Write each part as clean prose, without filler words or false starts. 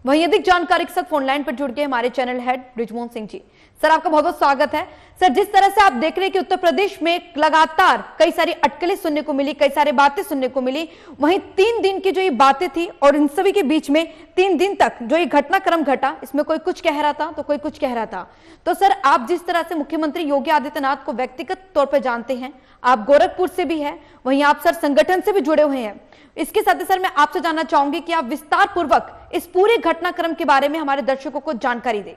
वहीं अधिक जानकारी के साथ फोन लाइन पर जुड़ गए हमारे channel head Brijmohan Singh ji. Sir, आपका बहुत बहुत स्वागत है। सर, जिस तरह से आप देख रहे हैं कि उत्तर प्रदेश में लगातार कई सारी अटकलें सुनने को मिली, कई सारी बातें सुनने को मिली, वहीं 3 दिन की जो ये बातें थी और इन सभी के बीच में 3 दिन तक जो ये घटनाक्रम घटा, इसमें कोई कुछ कह रहा था तो कोई कुछ कह रहा था। तो सर, आप जिस तरह से मुख्यमंत्री योगी आदित्यनाथ को व्यक्तिगत तौर पर जानते हैं, आप गोरखपुर से भी है, वहीं आप सर संगठन से भी जुड़े हुए हैं। इसके साथ ही सर मैं आपसे जानना चाहूंगी कि आप विस्तार पूर्वक इस पूरे घटनाक्रम के बारे में हमारे दर्शकों को जानकारी दें।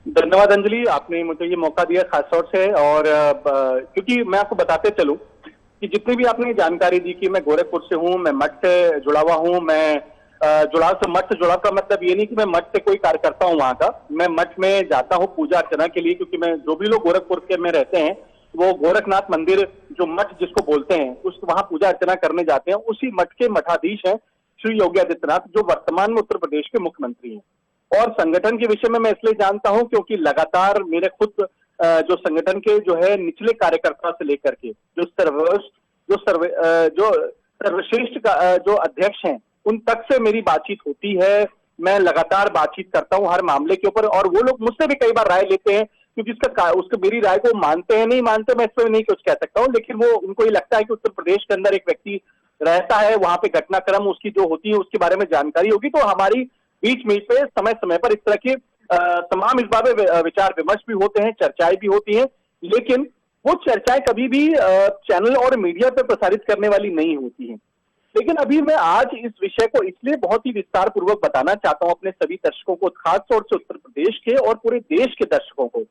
धन्यवाद अंजलि, आपने मुझे ये मौका दिया खास तौर से। और क्योंकि मैं आपको बताते चलूं कि जितनी भी आपने जानकारी दी कि मैं गोरखपुर से हूं, मैं मठ से जुड़ा हुआ हूं, मैं जुड़ाव से मठ से जुड़ा का मतलब ये नहीं कि मैं मठ से कोई कार्यकर्ता हूं वहां का। मैं मठ में जाता हूं पूजा अर्चना के लिए, क्योंकि मैं जो भी लोग गोरखपुर के में रहते हैं वो गोरखनाथ मंदिर जो मठ जिसको बोलते हैं उस वहां पूजा अर्चना करने जाते हैं। उसी मठ के मठाधीश हैं श्री योगी आदित्यनाथ, जो वर्तमान में उत्तर प्रदेश के मुख्यमंत्री हैं। और संगठन के विषय में मैं इसलिए जानता हूं क्योंकि लगातार मेरे खुद जो संगठन के जो है निचले कार्यकर्ता से लेकर के जो सर्वश्रेष्ठ का जो अध्यक्ष हैं उन तक से मेरी बातचीत होती है। मैं लगातार बातचीत करता हूं हर मामले के ऊपर, और वो लोग मुझसे भी कई बार राय लेते हैं, क्योंकि उसके मेरी राय को मानते हैं नहीं मानते मैं इस पर नहीं कुछ कह सकता हूं, लेकिन वो उनको ये लगता है कि उत्तर प्रदेश के अंदर एक व्यक्ति रहता है, वहां पे घटनाक्रम उसकी जो होती है उसके बारे में जानकारी होगी, तो हमारी बीच में पे समय समय पर इस तरह के तमाम इस बारे में विचार विमर्श भी होते हैं, चर्चाएं भी होती हैं। लेकिन वो चर्चाएं कभी भी चैनल और मीडिया पर प्रसारित करने वाली नहीं होती हैं। लेकिन अभी मैं आज इस विषय को इसलिए बहुत ही विस्तार पूर्वक बताना चाहता हूं अपने सभी दर्शकों को, खासतौर से उत्तर प्रदेश के और पूरे देश के दर्शकों को।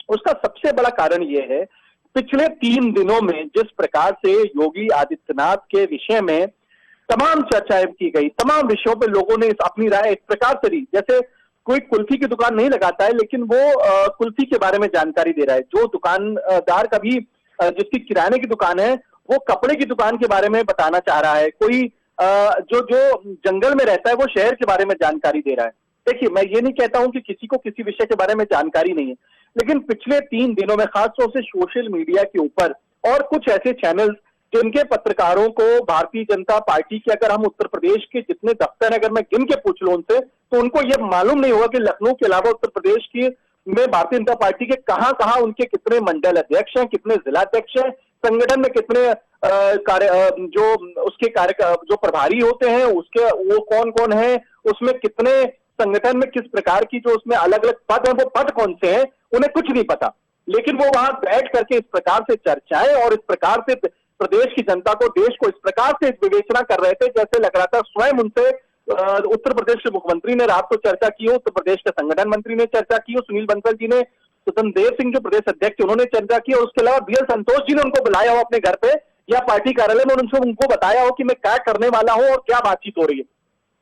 उसका सबसे बड़ा कारण यह है, पिछले 3 दिनों में जिस प्रकार से योगी आदित्यनाथ के विषय में तमाम चर्चाएं की गई, तमाम विषयों पे लोगों ने अपनी राय इस प्रकार से दी, जैसे कोई कुल्फी की दुकान नहीं लगाता है लेकिन वो कुल्फी के बारे में जानकारी दे रहा है। जो दुकानदार कभी जिसकी किराने की दुकान है वो कपड़े की दुकान के बारे में बताना चाह रहा है। कोई जो जंगल में रहता है वो शहर के बारे में जानकारी दे रहा है। देखिए, मैं ये नहीं कहता हूं कि किसी को किसी विषय के बारे में जानकारी नहीं है, लेकिन पिछले 3 दिनों में खासतौर से सोशल मीडिया के ऊपर और कुछ ऐसे चैनल्स जिनके पत्रकारों को भारतीय जनता पार्टी के, अगर हम उत्तर प्रदेश के जितने दफ्तर हैं अगर मैं गिन के पूछ लूं उनसे, तो उनको ये मालूम नहीं होगा कि लखनऊ के अलावा उत्तर प्रदेश की में भारतीय जनता पार्टी के कहां कहां उनके कितने मंडल अध्यक्ष हैं, कितने जिलाध्यक्ष हैं, संगठन में कितने जो प्रभारी होते हैं उसके वो कौन कौन है, उसमें कितने संगठन में किस प्रकार की जो उसमें अलग अलग पद हैं वो पद कौन से हैं, उन्हें कुछ नहीं पता। लेकिन वो वहां बैठ करके इस प्रकार से चर्चाएं और इस प्रकार से प्रदेश की जनता को, देश को इस प्रकार से विवेचना कर रहे थे जैसे लग रहा था स्वयं उनसे उत्तर प्रदेश के मुख्यमंत्री ने रात को चर्चा की हो, उत्तर प्रदेश के संगठन मंत्री ने चर्चा की हो, सुनील बंसल जी ने, स्वतंत्र देव सिंह जो प्रदेश अध्यक्ष उन्होंने चर्चा की, और उसके अलावा बीएल संतोष जी ने उनको बुलाया हो अपने घर पे या पार्टी कार्यालय में, उनको बताया हो कि मैं क्या करने वाला हूं और क्या बातचीत हो रही है।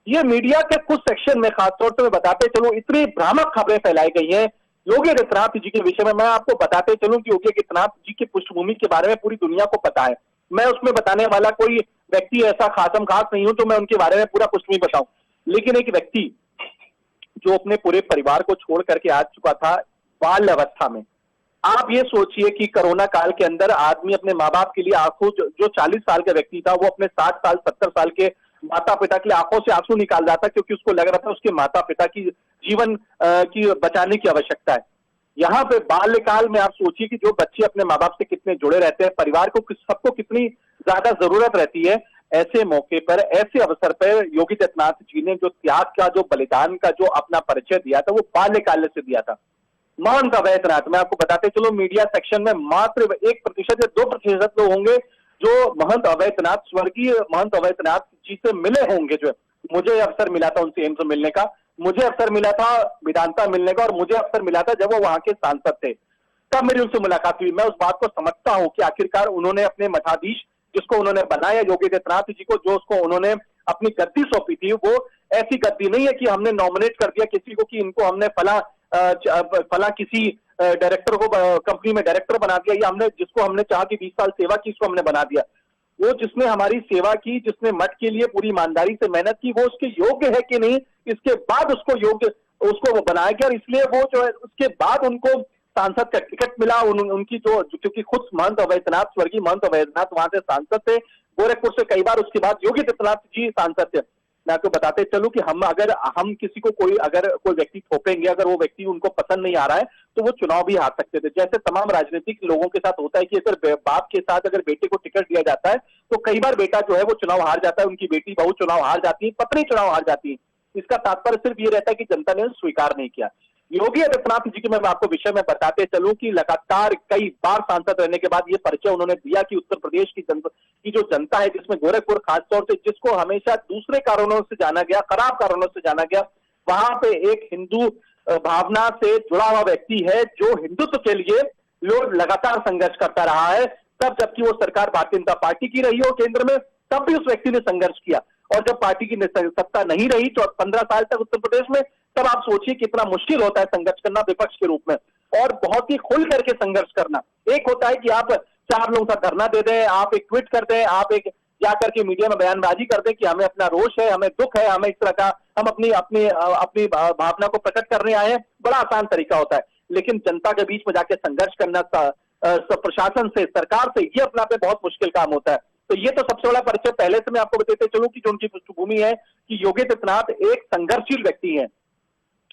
ये मीडिया के कुछ सेक्शन में खासतौर से मैं बताते चलूं, इतनी भ्रामक खबरें फैलाई गई हैं योगी आदित्यनाथ जी के विषय में। मैं आपको बताते चलूं कि योगी आदित्यनाथ जी की पृष्ठभूमि के बारे में पूरी दुनिया को पता है। मैं उसमें बताने वाला कोई व्यक्ति ऐसा खासम खास नहीं हूं तो मैं उनके बारे में पूरा कुछ नहीं बताऊं, लेकिन एक व्यक्ति जो अपने पूरे परिवार को छोड़ करके आ चुका था बाल अवस्था में। आप ये सोचिए कि कोरोना काल के अंदर आदमी अपने माँ बाप के लिए आंसू, जो 40 साल का व्यक्ति था वो अपने 60 साल 70 साल के माता पिता के लिए आंखों से आंसू निकाल रहा था, क्योंकि उसको लग रहा था उसके माता पिता की जीवन की बचाने की आवश्यकता है। यहाँ पे बाल्यकाल में आप सोचिए कि जो बच्चे अपने माँ बाप से कितने जुड़े रहते हैं, परिवार को सबको कितनी ज्यादा जरूरत रहती है। ऐसे मौके पर, ऐसे अवसर पर योगी आदित्यनाथ जी ने जो त्याग का, जो बलिदान का जो अपना परिचय दिया था वो बाल्यकाल से दिया था। महंत अवैधनाथ, मैं आपको बताते चलो मीडिया सेक्शन में मात्र 1% या 2% लोग होंगे जो महंत अवैधनाथ, स्वर्गीय महंत अवैधनाथ जी से मिले होंगे। जो मुझे अवसर मिला था उनसे एम्स मिलने का, मुझे अवसर मिला था विधानसभा मिलने का, और मुझे अवसर मिला था जब वो वहां के सांसद थे, तब मेरी उनसे मुलाकात हुई। मैं उस बात को समझता हूं कि आखिरकार उन्होंने अपने मठाधीश जिसको उन्होंने बनाया योगी आदित्यनाथ जी को, जो उसको उन्होंने अपनी गद्दी सौंपी थी, वो ऐसी गद्दी नहीं है कि हमने नॉमिनेट कर दिया किसी को कि इनको हमने फला किसी डायरेक्टर को कंपनी में डायरेक्टर बना दिया, या हमने जिसको हमने चाहा कि 20 साल सेवा की इसको हमने बना दिया। वो जिसने हमारी सेवा की, जिसने मठ के लिए पूरी ईमानदारी से मेहनत की, वो उसके योग्य है कि नहीं, इसके बाद उसको बनाया गया। और इसलिए वो जो है उसके बाद उनको सांसद का टिकट मिला। उनकी जो क्योंकि खुद महंत अवैधनाथ, स्वर्गीय महंत अवैधनाथ वहां से सांसद थे गोरखपुर से, कई बार उसके बाद योगी आदित्यनाथ जी सांसद थे। मैं आपको बताते चलूं कि हम किसी को अगर कोई व्यक्ति थोपेंगे, अगर वो व्यक्ति उनको पसंद नहीं आ रहा है तो वो चुनाव भी हार सकते थे। जैसे तमाम राजनीतिक लोगों के साथ होता है कि अगर बाप के साथ अगर बेटे को टिकट दिया जाता है तो कई बार बेटा जो है वो चुनाव हार जाता है, उनकी बेटी बहू चुनाव हार जाती है, पत्नी चुनाव हार जाती है। इसका तात्पर्य सिर्फ ये रहता है कि जनता ने स्वीकार नहीं किया। योगी आदित्यनाथ जी के मैं आपको विषय में बताते चलूं कि लगातार कई बार सांसद रहने के बाद ये परिचय उन्होंने दिया कि उत्तर प्रदेश की जो जनता है, जिसमें गोरखपुर खासतौर से, जिसको हमेशा दूसरे कारणों से जाना गया, खराब कारणों से जाना गया, वहां पे एक हिंदू भावना से जुड़ा हुआ व्यक्ति है जो हिंदुत्व के लिए लोग लगातार संघर्ष करता रहा है। तब जबकि वो सरकार भारतीय जनता पार्टी की रही हो केंद्र में, तब भी उस व्यक्ति ने संघर्ष किया। और जब पार्टी की सत्ता नहीं रही 15 साल तक उत्तर प्रदेश में, तब आप सोचिए कितना मुश्किल होता है संघर्ष करना विपक्ष के रूप में, और बहुत ही खुल करके संघर्ष करना। एक होता है कि आप 4 लोगों का धरना दे दें, आप एक ट्वीट कर दें, आप एक जाकर के मीडिया में बयानबाजी कर दें कि हमें अपना रोष है, हमें दुख है, हमें इस तरह का, हम अपनी भावना को प्रकट करने आए हैं, बड़ा आसान तरीका होता है। लेकिन जनता के बीच में जाके संघर्ष करना प्रशासन से, सरकार से, ये अपना पे बहुत मुश्किल काम होता है। तो ये तो सबसे बड़ा परिचय पहले से मैं आपको बताते चलूं कि जो उनकी पृष्ठभूमि है कि योगी आदित्यनाथ एक संघर्षशील व्यक्ति है।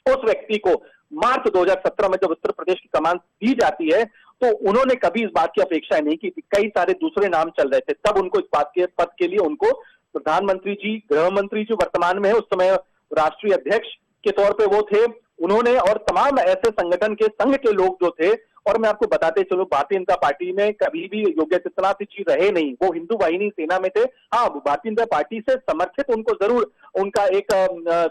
उस व्यक्ति को मार्च 2017 में जब उत्तर प्रदेश की कमान दी जाती है तो उन्होंने कभी इस बात की अपेक्षा नहीं की थी। कई सारे दूसरे नाम चल रहे थे, तब उनको इस बात के पद के लिए उनको प्रधानमंत्री जी, गृह मंत्री जो वर्तमान में है, उस समय राष्ट्रीय अध्यक्ष के तौर पे वो थे, उन्होंने, और तमाम ऐसे संगठन के संघ के लोग जो थे। और मैं आपको बताते चलूं, भारतीय जनता पार्टी में कभी भी योगी आदित्यनाथ जी रहे नहीं, वो हिंदू वाहिनी सेना में थे। हाँ, भारतीय जनता पार्टी से समर्थित उनको जरूर उनका एक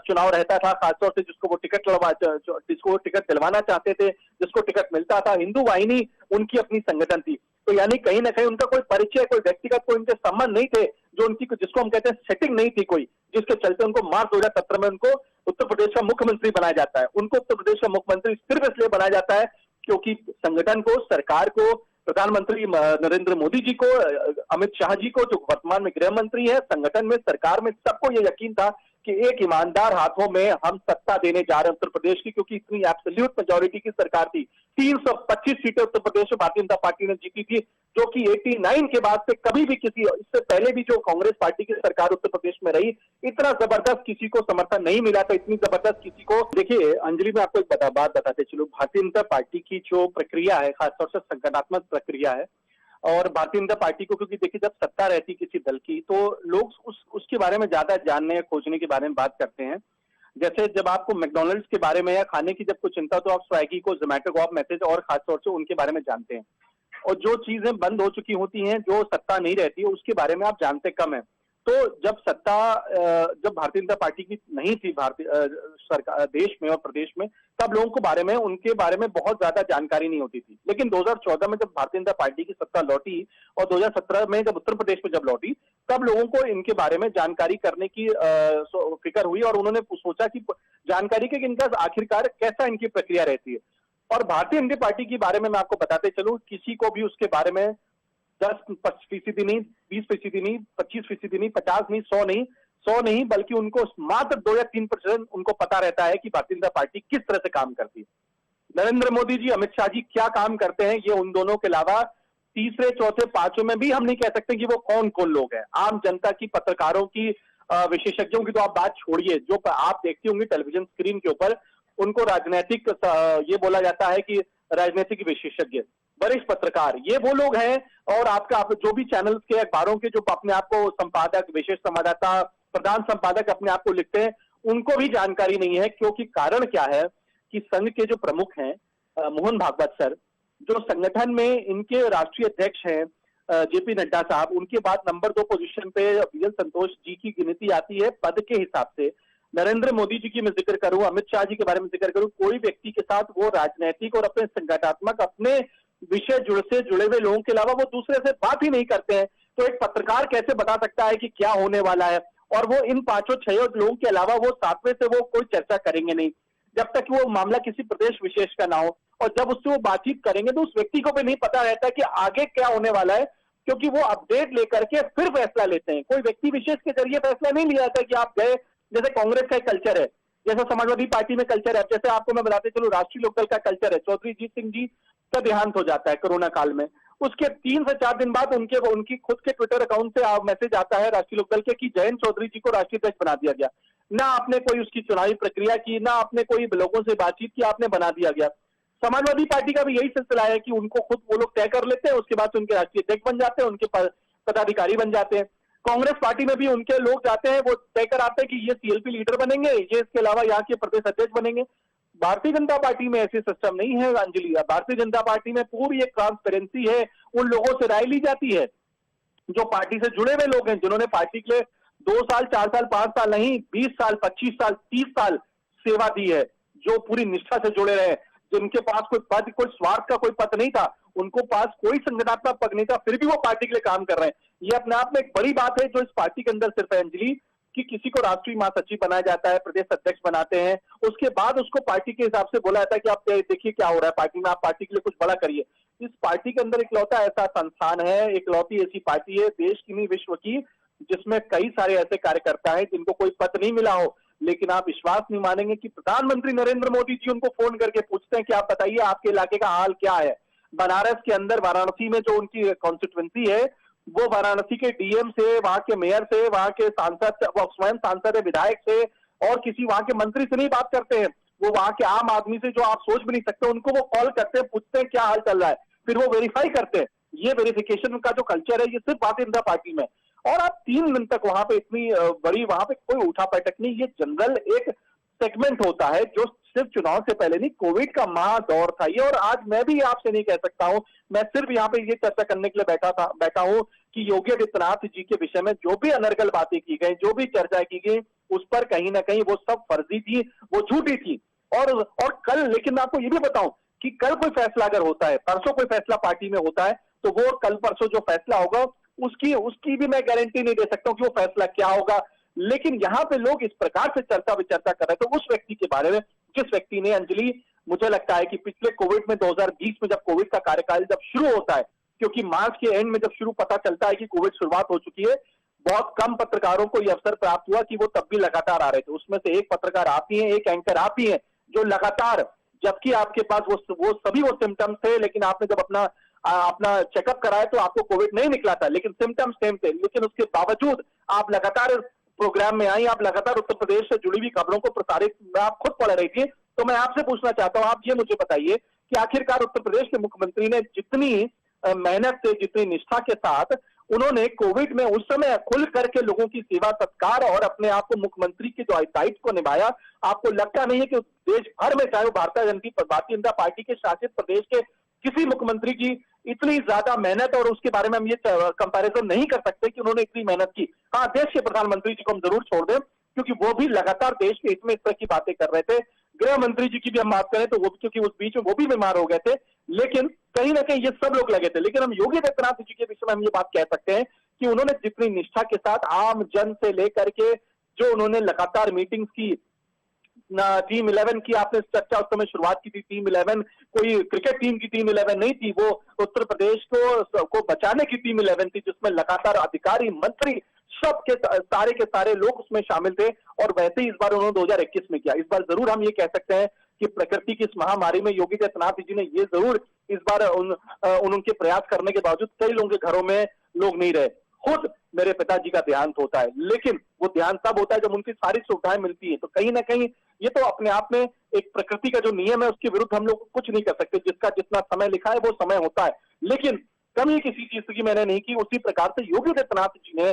चुनाव रहता था, खासतौर से जिसको वो टिकट दिलवाना चाहते थे, जिसको टिकट मिलता था, हिंदू वाहिनी उनकी अपनी संगठन थी। तो यानी कहीं ना कहीं उनका कोई परिचय, कोई व्यक्तिगत कोई उनके संबंध नहीं थे, जो उनकी, जिसको हम कहते हैं सेटिंग नहीं थी कोई, जिसके चलते उनको मार्च 2017 में उनको उत्तर प्रदेश का मुख्यमंत्री बनाया जाता है। उनको उत्तर प्रदेश का मुख्यमंत्री सिर्फ इसलिए बनाया जाता है क्योंकि संगठन को, सरकार को, प्रधानमंत्री नरेंद्र मोदी जी को, अमित शाह जी को, जो वर्तमान में गृह मंत्री है, संगठन में, सरकार में, सबको यह यकीन था कि एक ईमानदार हाथों में हम सत्ता देने जा रहे हैं उत्तर प्रदेश की, क्योंकि इतनी एब्सोल्यूट मेजॉरिटी की सरकार थी। 325 सीटें उत्तर प्रदेश में भारतीय जनता पार्टी ने जीती थी, जो कि 89 के बाद से कभी भी इससे पहले भी जो कांग्रेस पार्टी की सरकार उत्तर प्रदेश में रही, इतना जबरदस्त किसी को समर्थन नहीं मिला था, इतनी जबरदस्त किसी को। देखिए अंजलि, मैं आपको एक बात बताते चलूं, भारतीय जनता पार्टी की जो प्रक्रिया है, खासतौर से संगठनात्मक प्रक्रिया है, और भारतीय जनता पार्टी को, क्योंकि देखिए जब सत्ता रहती किसी दल की तो लोग उसके बारे में ज्यादा जानने या खोजने के बारे में बात करते हैं। जैसे जब आपको मैकडॉनल्ड्स के बारे में या खाने की जब कुछ चिंता, तो आप स्विगी को, जोमेटो को आप मैसेज और खासतौर से उनके बारे में जानते हैं। और जो चीजें बंद हो चुकी होती हैं, जो सत्ता नहीं रहती है, उसके बारे में आप जानते कम है। तो जब जब भारतीय जनता पार्टी की नहीं थी भारतीय सरकार देश में और प्रदेश में, तब लोगों को उनके बारे में बहुत ज्यादा जानकारी नहीं होती थी। लेकिन 2014 में जब भारतीय जनता पार्टी की सत्ता लौटी और 2017 में जब उत्तर प्रदेश में जब लौटी, तब लोगों को इनके बारे में जानकारी करने की फिक्र हुई, और उन्होंने सोचा कि जानकारी के इनका आखिरकार कैसा इनकी प्रक्रिया रहती है। और भारतीय जनता पार्टी के बारे में मैं आपको बताते चलूं, किसी को भी उसके बारे में 10% नहीं, 20% नहीं, 25% नहीं, 50 नहीं, 100 नहीं, बल्कि उनको मात्र 2 या 3% उनको पता रहता है कि भारतीय जनता पार्टी किस तरह से काम करती है। नरेंद्र मोदी जी, अमित शाह जी क्या काम करते हैं, ये उन दोनों के अलावा तीसरे, चौथे, पांचवें में भी हम नहीं कह सकते कि वो कौन कौन लोग हैं। आम जनता की, पत्रकारों की, विशेषज्ञों की तो आप बात छोड़िए, जो आप देखती होंगी टेलीविजन स्क्रीन के ऊपर, उनको राजनीतिक, ये बोला जाता है कि राजनीतिक विशेषज्ञ, वरिष्ठ पत्रकार, ये वो लोग हैं। और आप जो भी चैनल्स के, अखबारों के जो अपने आप को संपादक, विशेष संवाददाता, प्रधान संपादक अपने आप को लिखते हैं, उनको भी जानकारी नहीं है। क्योंकि कारण क्या है कि संघ के जो प्रमुख हैं, मोहन भागवत सर, जो संगठन में इनके राष्ट्रीय अध्यक्ष हैं, जेपी नड्डा साहब, उनके बाद नंबर 2 पोजीशन पे बीएल संतोष जी की गिनती आती है पद के हिसाब से। नरेंद्र मोदी जी की मैं जिक्र करूं, अमित शाह जी के बारे में जिक्र करूं, कोई व्यक्ति के साथ वो राजनीतिक और अपने संगठनात्मक, अपने विषय जुड़े हुए लोगों के अलावा वो दूसरे से बात ही नहीं करते हैं। तो एक पत्रकार कैसे बता सकता है कि क्या होने वाला है? और वो इन 5-6 लोगों के अलावा वो 7वें से वो कोई चर्चा करेंगे नहीं, जब तक वो मामला किसी प्रदेश विशेष का ना हो। और जब उससे वो बातचीत करेंगे तो उस व्यक्ति को भी नहीं पता रहता कि आगे क्या होने वाला है, क्योंकि वो अपडेट लेकर के फिर फैसला लेते हैं। कोई व्यक्ति विशेष के जरिए फैसला नहीं लिया जाता कि आप गए, जैसे कांग्रेस का कल्चर है, जैसा समाजवादी पार्टी में कल्चर है, जैसे आपको मैं बताते चलूं राष्ट्रीय लोकदल का कल्चर है। चौधरी जीत सिंह जी का देहांत हो जाता है कोरोना काल में, उसके 3 से 4 दिन बाद उनकी खुद के ट्विटर अकाउंट से मैसेज आता है राष्ट्रीय लोकदल के कि जयंत चौधरी जी को राष्ट्रीय अध्यक्ष बना दिया गया। ना आपने कोई उसकी चुनावी प्रक्रिया की, ना आपने कोई लोगों से बातचीत की, आपने बना दिया गया। समाजवादी पार्टी का भी यही सिलसिला है कि उनको खुद वो लोग तय कर लेते हैं, उसके बाद उनके राष्ट्रीय अध्यक्ष बन जाते हैं, उनके पदाधिकारी बन जाते हैं। कांग्रेस पार्टी में भी उनके लोग जाते हैं, वो तय कराते हैं कि ये सीएलपी लीडर बनेंगे, ये इसके अलावा यहाँ के प्रदेश अध्यक्ष बनेंगे। भारतीय जनता पार्टी में ऐसी सिस्टम नहीं है अंजलि। भारतीय जनता पार्टी में पूरी एक ट्रांसपेरेंसी है, उन लोगों से राय ली जाती है जो पार्टी से जुड़े हुए लोग हैं, जिन्होंने पार्टी के लिए 2 साल, 4 साल, 5 साल नहीं, 20 साल, 25 साल, 30 साल सेवा दी है, जो पूरी निष्ठा से जुड़े रहे, जिनके पास कोई पद, कोई स्वार्थ का कोई पद नहीं था, उनको पास कोई संगठनात्मक पद नहीं था, फिर भी वो पार्टी के लिए काम कर रहे हैं। ये अपने आप में एक बड़ी बात है जो इस पार्टी के अंदर सिर्फ है अंजलि, कि किसी को राष्ट्रीय महासचिव बनाया जाता है, प्रदेश अध्यक्ष बनाते हैं, उसके बाद उसको पार्टी के हिसाब से बोला जाता है कि आप देखिए क्या हो रहा है पार्टी में, आप पार्टी के लिए कुछ बड़ा करिए। इस पार्टी के अंदर इकलौता ऐसा संस्थान है, इकलौती ऐसी पार्टी है देश की नहीं विश्व की, जिसमें कई सारे ऐसे कार्यकर्ता हैं जिनको कोई पद नहीं मिला हो, लेकिन आप विश्वास नहीं मानेंगे कि प्रधानमंत्री नरेंद्र मोदी जी उनको फोन करके पूछते हैं कि आप बताइए आपके इलाके का हाल क्या है। बनारस के अंदर वाराणसी में जो उनकी कॉन्स्टिट्यूएंसी है, वो वाराणसी के डीएम से, वहां के मेयर से, वहां के सांसद, वो स्वयं सांसद है, विधायक से और किसी वहां के मंत्री से नहीं बात करते हैं। वो वहां के आम आदमी से, जो आप सोच भी नहीं सकते, उनको वो कॉल करते हैं, पूछते हैं क्या हाल चल रहा है, फिर वो वेरीफाई करते हैं। ये वेरिफिकेशन का जो कल्चर है, ये सिर्फ भारतीय जनता पार्टी में। और आप 3 दिन तक वहां पे इतनी बड़ी, वहां पे कोई उठा पटक नहीं, ये जनरल एक सेगमेंट होता है जो सिर्फ चुनाव से पहले नहीं, कोविड का महादौर था ये। और आज मैं भी आपसे नहीं कह सकता हूं, मैं सिर्फ यहाँ पे ये चर्चा करने के लिए बैठा हूं कि योगी आदित्यनाथ जी के विषय में जो भी अनर्गल बातें की गई, जो भी चर्चा की गई, उस पर कहीं ना कहीं वो सब फर्जी थी, वो झूठी थी। और कल, लेकिन मैं आपको ये भी बताऊं कि कल कोई फैसला अगर होता है, परसों कोई फैसला पार्टी में होता है, तो वो कल परसों जो फैसला होगा उसकी भी मैं गारंटी नहीं दे सकता हूं कि वो फैसला क्या होगा। लेकिन यहां पे लोग इस प्रकार से चर्चा विचर्चा कर रहे हैं, तो उस व्यक्ति के बारे में जिस व्यक्ति ने, अंजलि, मुझे लगता है कि पिछले कोविड में 2020 में जब कोविड का कार्यकाल जब शुरू होता है, क्योंकि मार्च के एंड में जब शुरू पता चलता है कि कोविड शुरुआत हो चुकी है, बहुत कम पत्रकारों को यह अवसर प्राप्त हुआ कि वो तब भी लगातार आ रहे थे। उसमें से एक पत्रकार आप ही हैं, एक एंकर आप ही हैं, जो लगातार, जबकि आपके पास वो सभी सिम्टम्स थे, लेकिन आपने जब अपना चेकअप कराया तो आपको कोविड नहीं निकला था, लेकिन सिम्टम्स सेम थे, लेकिन उसके बावजूद आप लगातार प्रोग्राम में आई, आप लगातार उत्तर प्रदेश से जुड़ी हुई खबरों को प्रसारित आप खुद पढ़ रही थी। तो मैं आपसे पूछना चाहता हूं, आप ये मुझे बताइए कि आखिरकार उत्तर प्रदेश के मुख्यमंत्री ने जितनी मेहनत से, जितनी निष्ठा के साथ उन्होंने कोविड में उस समय खुल करके लोगों की सेवा सत्कार और अपने आप को मुख्यमंत्री के जो दायित्व को निभाया, आपको लगता नहीं है कि देश भर में, चाहे वो भारतीय जनता पार्टी के शासित प्रदेश के किसी मुख्यमंत्री की इतनी ज्यादा मेहनत, और उसके बारे में हम ये कंपैरिजन नहीं कर सकते कि उन्होंने इतनी मेहनत की। हाँ, देश के प्रधानमंत्री जी को हम जरूर छोड़ दें, क्योंकि वो भी लगातार देश के हित में इस तरह की बातें कर रहे थे। गृह मंत्री जी की भी हम बात करें तो वो, क्योंकि उस बीच में वो भी बीमार हो गए थे, लेकिन कहीं ना कहीं ये सब लोग लगे थे। लेकिन हम योगी आदित्यनाथ जी के विषय में हम ये बात कह सकते हैं कि उन्होंने जितनी निष्ठा के साथ आम जन से लेकर के जो उन्होंने लगातार मीटिंग्स की, टीम 11 की आपने चर्चा उस समय शुरुआत की थी। टीम 11 कोई क्रिकेट टीम की टीम 11 नहीं थी, वो उत्तर प्रदेश को बचाने की टीम 11 थी, जिसमें लगातार अधिकारी, मंत्री, सब के सारे के सारे लोग उसमें शामिल थे। और वैसे ही इस बार उन्होंने 2021 में किया। इस बार जरूर हम ये कह सकते हैं कि प्रकृति की इस महामारी में योगी आदित्यनाथ जी ने ये जरूर इस बार उनके प्रयास करने के बावजूद कई लोगों के घरों में लोग नहीं रहे। खुद मेरे पिताजी का देहांत होता है, लेकिन वो देहांत तब होता है जब उनकी सारी सुविधाएं मिलती है। तो कहीं ना कहीं ये तो अपने आप में एक प्रकृति का जो नियम है, उसके विरुद्ध हम लोग कुछ नहीं कर सकते। जिसका जितना समय लिखा है वो समय होता है, लेकिन कमी किसी चीज की मैंने नहीं की। उसी प्रकार से योगी आदित्यनाथ जी ने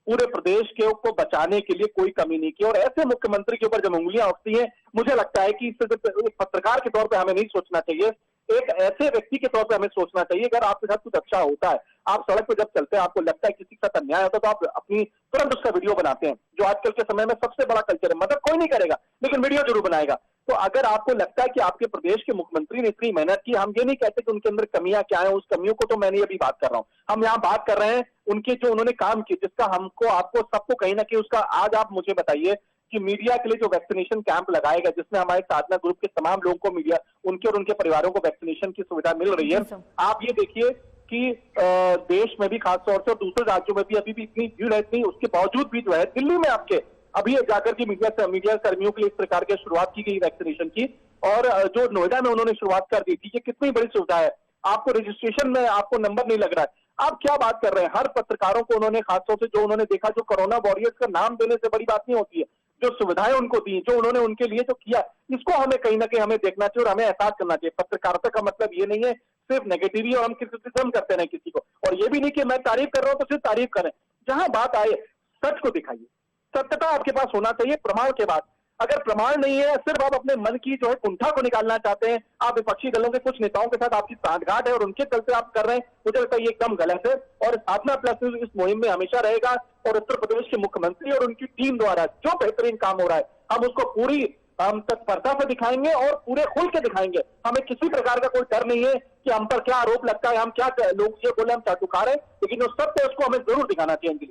पूरे प्रदेश को बचाने के लिए कोई कमी नहीं की। और ऐसे मुख्यमंत्री के ऊपर जब उंगलियां उठती हैं, मुझे लगता है कि इससे एक पत्रकार के तौर पर हमें नहीं सोचना चाहिए, एक ऐसे व्यक्ति के तौर पर हमें सोचना चाहिए। अगर आपके साथ कुछ अच्छा होता है, आप सड़क पर जब चलते हैं, आपको लगता है किसी के साथ अन्याय होता है, तो आप अपनी तुरंत उसका वीडियो बनाते हैं, जो आजकल के समय में सबसे बड़ा कल्चर है। मदद कोई नहीं करेगा, लेकिन वीडियो जरूर बनाएगा। तो अगर आपको लगता है कि आपके प्रदेश के मुख्यमंत्री ने इतनी मेहनत की, हम ये नहीं कहते कि उनके अंदर कमियां क्या है, उस कमियों को तो मैं नहीं अभी बात कर रहा हूं। हम यहाँ बात कर रहे हैं उनके जो उन्होंने काम किए, जिसका हमको, आपको, सबको कहीं ना कहीं उसका, आज आप मुझे बताइए कि मीडिया के लिए जो वैक्सीनेशन कैंप लगाएगा, जिसमें हमारे साधना ग्रुप के तमाम लोगों को, मीडिया, उनके और उनके परिवारों को वैक्सीनेशन की सुविधा मिल रही है। आप ये देखिए कि देश में भी खासतौर से और दूसरे राज्यों में भी अभी भी इतनी भीड़ है, इतनी, उसके बावजूद भी जो है दिल्ली में आपके अभी जाकर के मीडिया कर्मियों के लिए इस प्रकार की शुरुआत की गई वैक्सीनेशन की। और जो नोएडा में उन्होंने शुरुआत कर दी थी, ये कितनी बड़ी सुविधा है। आपको रजिस्ट्रेशन में आपको नंबर नहीं लग रहा है। आप क्या बात कर रहे हैं? हर पत्रकारों को उन्होंने, खासतौर से जो उन्होंने देखा, जो कोरोना वॉरियर्स का नाम देने से बड़ी बात नहीं होती है, जो सुविधाएं उनको दी, जो उन्होंने उनके लिए जो किया, इसको हमें कहीं ना कहीं हमें देखना चाहिए और हमें एहसास करना चाहिए। पत्रकारिता का मतलब ये नहीं है सिर्फ नेगेटिव ही और हम क्रिटिसिज्म करते रहे किसी को, और ये भी नहीं कि मैं तारीफ कर रहा हूं तो सिर्फ तारीफ करें। जहां बात आए सच को दिखाइए, सत्यता आपके पास होना चाहिए प्रमाण के बाद। अगर प्रमाण नहीं है, सिर्फ आप अपने मन की जो है कुंठा को निकालना चाहते हैं, आप विपक्षी दलों के कुछ नेताओं के साथ आपकी सांठगांठ है और उनके चलते आप कर रहे हैं, मुझे लगता है ये एकदम गलत है। और साधना प्लस इस मुहिम में हमेशा रहेगा और उत्तर प्रदेश के मुख्यमंत्री और उनकी टीम द्वारा जो बेहतरीन काम हो रहा है, हम उसको पूरी हम तत्परता से दिखाएंगे और पूरे खुल के दिखाएंगे। हमें किसी प्रकार का कोई डर नहीं है कि हम पर क्या आरोप लगता है, हम क्या लोग ये बोले हम चाटुकार हैं, लेकिन जो सत्य है उसको हमें जरूर दिखाना चाहिए।